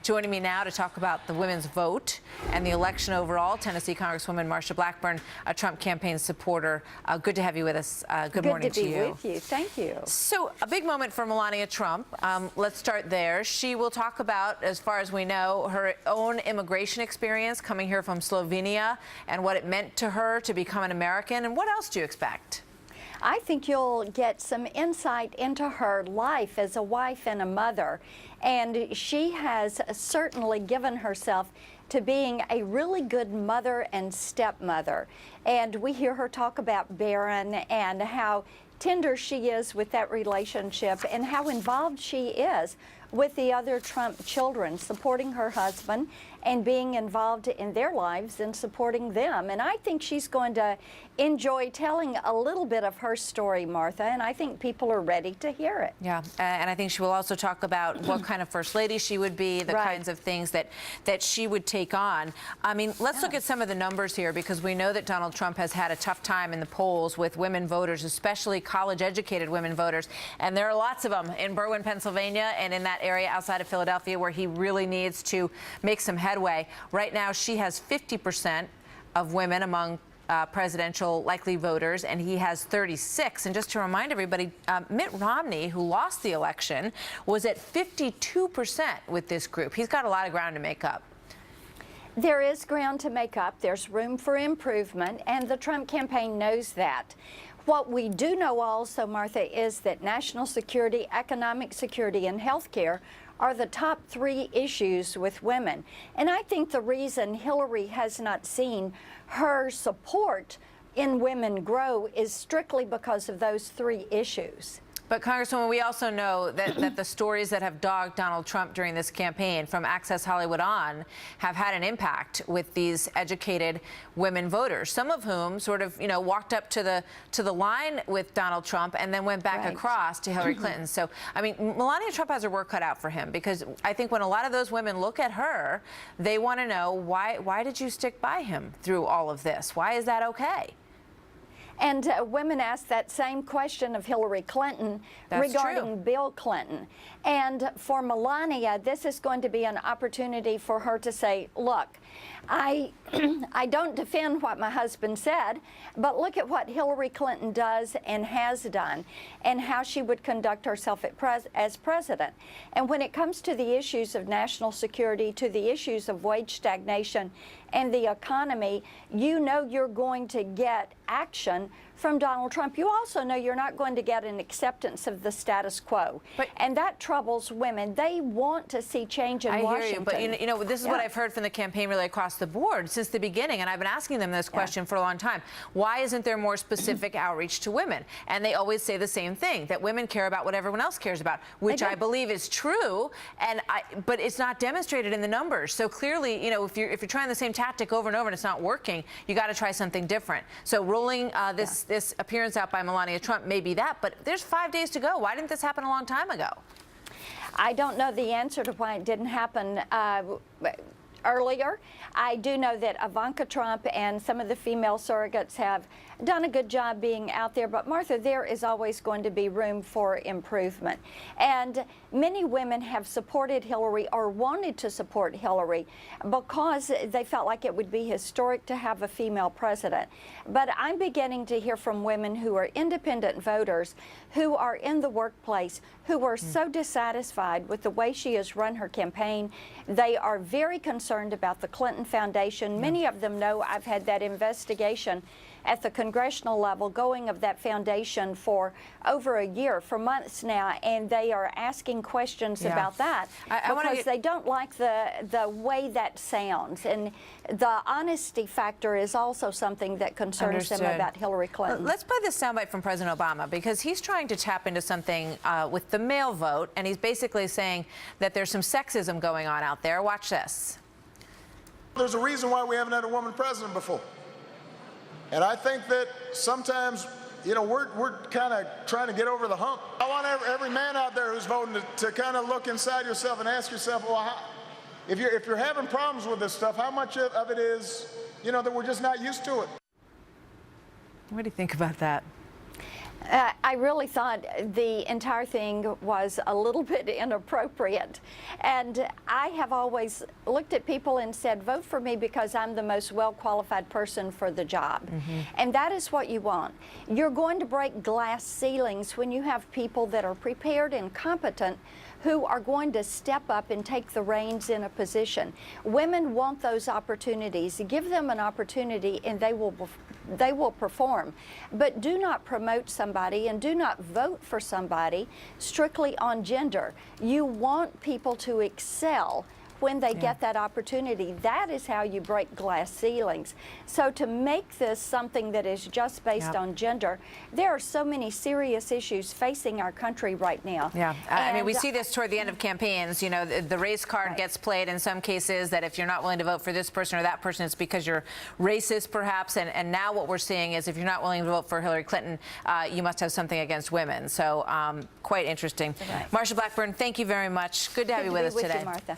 Joining me now to talk about the women's vote and the election overall, Tennessee Congresswoman Marsha Blackburn, a Trump campaign supporter. Good to have you with us. Good morning to you. Good to be with you. Thank you. So, a big moment for Melania Trump. Let's start there. She will talk about, as far as we know, her own immigration experience coming here from Slovenia and what it meant to her to become an American. And what else do you expect? I think you'll get some insight into her life as a wife and a mother. And she has certainly given herself to being a really good mother and stepmother. And we hear her talk about Barron and how tender she is with that relationship and how involved she is with the other Trump children, supporting her husband and being involved in their lives and supporting them. And I think she's going to enjoy telling a little bit of her story, Martha, and I think people are ready to hear it. Yeah, and I think she will also talk about what kind of first lady she would be, the kinds of things that she would take on. I mean, let's look at some of the numbers here, because we know that Donald Trump has had a tough time in the polls with women voters, especially college-educated women voters. And there are lots of them in Berwyn, Pennsylvania, and in that area outside of Philadelphia where he really needs to make some headway. Right now, she has 50% of women among presidential likely voters, and he has 36. And just to remind everybody, Mitt Romney, who lost the election, was at 52% with this group. He's got a lot of ground to make up. There is ground to make up. There's room for improvement, and the Trump campaign knows that. What we do know also, Martha, is that national security, economic security, and health care are the top three issues with women. And I think the reason Hillary has not seen her support in women grow is strictly because of those three issues. But, Congresswoman, we also know that the stories that have dogged Donald Trump during this campaign, from Access Hollywood on, have had an impact with these educated women voters, some of whom sort of, you know, walked up to the line with Donald Trump and then went back across to Hillary Clinton. So, I mean, Melania Trump has her work cut out for him, because I think when a lot of those women look at her, they want to know, why did you stick by him through all of this? Why is that okay? And women ask that same question of Hillary Clinton regarding Bill Clinton. And for Melania, this is going to be an opportunity for her to say, look, I don't defend what my husband said, but look at what Hillary Clinton does and has done, and how she would conduct herself as president. And when it comes to the issues of national security, to the issues of wage stagnation and the economy, you know you're going to get action from Donald Trump. You also know you're not going to get an acceptance of the status quo. And that troubles women. They want to see change in Washington. I hear you, but you know, this is what I've heard from the campaign really across the board since the beginning, and I've been asking them this question for a long time. Why isn't there more specific outreach to women? And they always say the same thing, that women care about what everyone else cares about, which I believe is true, but it's not demonstrated in the numbers. So clearly, you know, if you're trying the same tactic over and over and it's not working, you got to try something different. So rolling this appearance out by Melania Trump may be that, but there's 5 days to go. Why didn't this happen a long time ago? I don't know the answer to why it didn't happen earlier. I do know that Ivanka Trump and some of the female surrogates have done a good job being out there, but Martha, there is always going to be room for improvement. And many women have supported Hillary or wanted to support Hillary because they felt like it would be historic to have a female president. But I'm beginning to hear from women who are independent voters, who are in the workplace, who are so dissatisfied with the way she has run her campaign. They are very concerned about the Clinton Foundation. Many of them know I've had that investigation at the congressional level going of that foundation for over a year, for months now, and they are asking questions about that because they don't like the way that sounds. And the honesty factor is also something that concerns them about Hillary Clinton. Let's play this soundbite from President Obama, because he's trying to tap into something with the male vote, and he's basically saying that there's some sexism going on out there. Watch this. There's a reason why we haven't had a woman president before. And I think that sometimes, you know, we're kind of trying to get over the hump. I want every man out there who's voting to kind of look inside yourself and ask yourself, well, if you're having problems with this stuff, how much of it is, you know, that we're just not used to it? What do you think about that? I really thought the entire thing was a little bit inappropriate. And I have always looked at people and said, vote for me because I'm the most well-qualified person for the job. And that is what you want. You're going to break glass ceilings when you have people that are prepared and competent who are going to step up and take the reins in a position. Women want those opportunities. Give them an opportunity and they will perform. But do not promote somebody and do not vote for somebody strictly on gender. You want people to excel when they get that opportunity. That is how you break glass ceilings. So to make this something that is just based on gender, there are so many serious issues facing our country right now. Yeah, I mean, we see this toward the end of campaigns. You know, the race card gets played in some cases, that if you're not willing to vote for this person or that person, it's because you're racist, perhaps. And now what we're seeing is if you're not willing to vote for Hillary Clinton, you must have something against women. So quite interesting. Marsha Blackburn, thank you very much. Good to have you with us today. Martha.